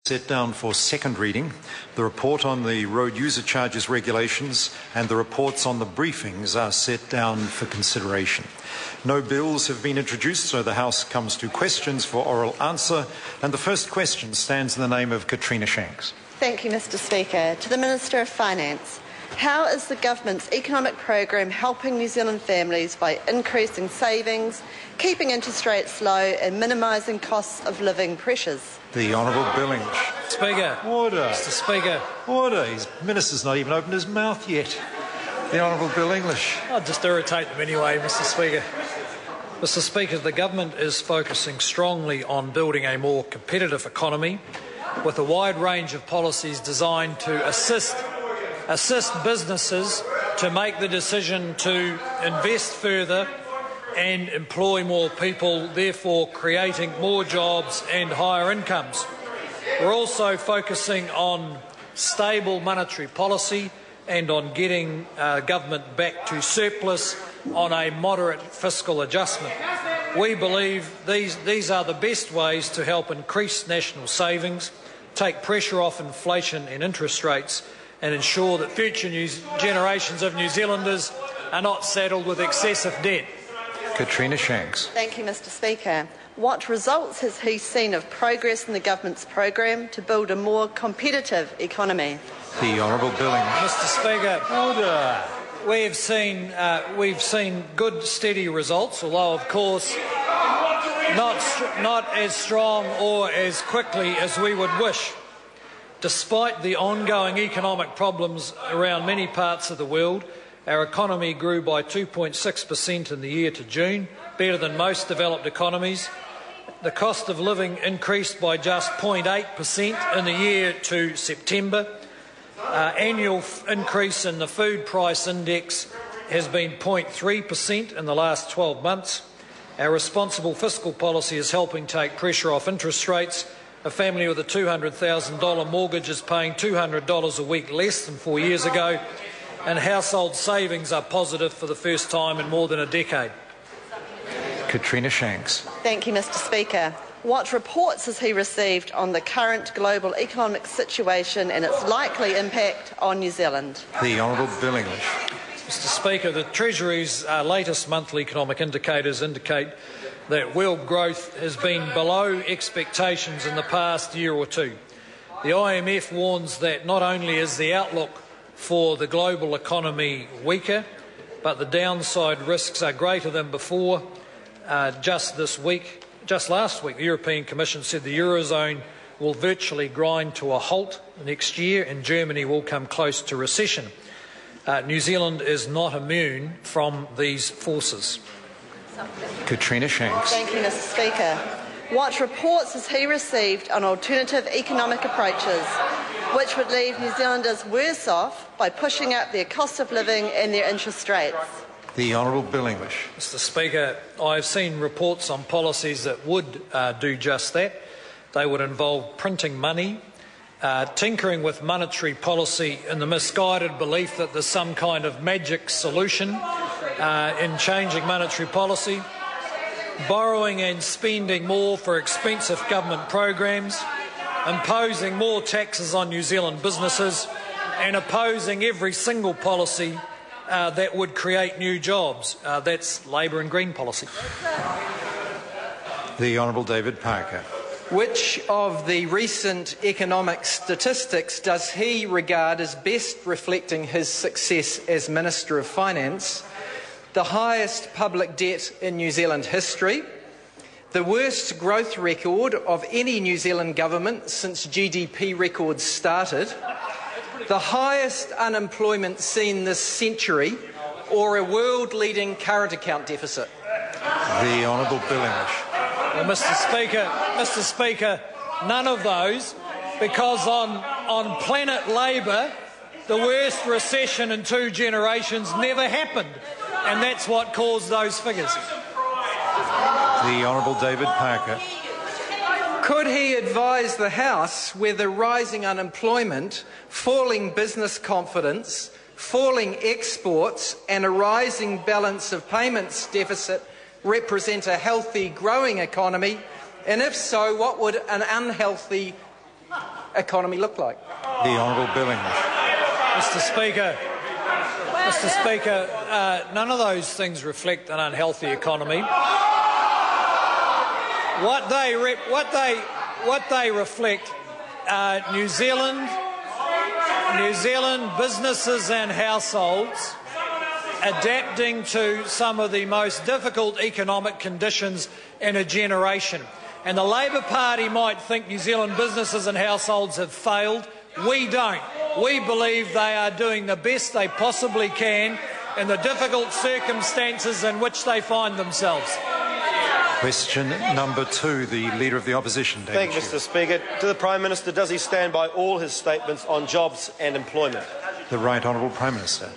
Set down for second reading, the report on the road user charges regulations and the reports on the briefings are set down for consideration. No bills have been introduced, so the House comes to questions for oral answer, and the first question stands in the name of Katrina Shanks. Thank you, Mr. Speaker. To the Minister of Finance, how is the government's economic program helping New Zealand families by increasing savings, keeping interest rates low and minimising costs of living pressures? The Honourable Bill English. Speaker. Order. Mr. Speaker. Order. His minister's not even opened his mouth yet. The Honourable Bill English. I'll just irritate them anyway, Mr. Speaker. Mr. Speaker, the government is focusing strongly on building a more competitive economy with a wide range of policies designed to assist businesses to make the decision to invest further and employ more people, therefore creating more jobs and higher incomes. We're also focusing on stable monetary policy and on getting government back to surplus on a moderate fiscal adjustment. We believe these are the best ways to help increase national savings, take pressure off inflation and interest rates, and ensure that future generations of New Zealanders are not saddled with excessive debt. Katrina Shanks. Thank you, Mr. Speaker. What results has he seen of progress in the government's program to build a more competitive economy? The Honourable Bill English. Mr. Speaker, Order. We've seen good, steady results, although, of course, not as strong or as quickly as we would wish. Despite the ongoing economic problems around many parts of the world, our economy grew by 2.6% in the year to June, better than most developed economies. The cost of living increased by just 0.8% in the year to September. Annual increase in the food price index has been 0.3% in the last 12 months. Our responsible fiscal policy is helping take pressure off interest rates. A family with a $200,000 mortgage is paying $200 a week less than 4 years ago, and household savings are positive for the first time in more than a decade. Katrina Shanks. Thank you, Mr. Speaker. What reports has he received on the current global economic situation and its likely impact on New Zealand? The Honourable Bill English. Mr. Speaker, the Treasury's latest monthly economic indicators indicate that world growth has been below expectations in the past year or two. The IMF warns that not only is the outlook for the global economy weaker, but the downside risks are greater than before. Just last week, the European Commission said the Eurozone will virtually grind to a halt next year and Germany will come close to recession. New Zealand is not immune from these forces. Katrina Shanks. Thank you, Mr. Speaker. What reports has he received on alternative economic approaches which would leave New Zealanders worse off by pushing up their cost of living and their interest rates? The Honourable Bill English. Mr. Speaker, I've seen reports on policies that would do just that. They would involve printing money, tinkering with monetary policy in the misguided belief that there's some kind of magic solution in changing monetary policy, borrowing and spending more for expensive government programs, imposing more taxes on New Zealand businesses, and opposing every single policy that would create new jobs. That's Labor and Green policy. The Honourable David Parker. Which of the recent economic statistics does he regard as best reflecting his success as Minister of Finance? The highest public debt in New Zealand history, the worst growth record of any New Zealand government since GDP records started, the highest unemployment seen this century, or a world-leading current account deficit? The Honourable Bill English. Well, Mr. Speaker, none of those, because on planet Labor, the worst recession in 2 generations never happened, and that's what caused those figures. The Honourable David Parker. Could he advise the House whether rising unemployment, falling business confidence, falling exports and a rising balance of payments deficit represent a healthy, growing economy? And if so, what would an unhealthy economy look like? The Honourable Bill English. Mr. Speaker, none of those things reflect an unhealthy economy. What they reflect are New Zealand businesses and households adapting to some of the most difficult economic conditions in a generation. And the Labour Party might think New Zealand businesses and households have failed. We don't. We believe they are doing the best they possibly can in the difficult circumstances in which they find themselves. Question number 2, the Leader of the Opposition, David. Thank you, Mr. Speaker. To the Prime Minister, does he stand by all his statements on jobs and employment? The Right Honourable Prime Minister.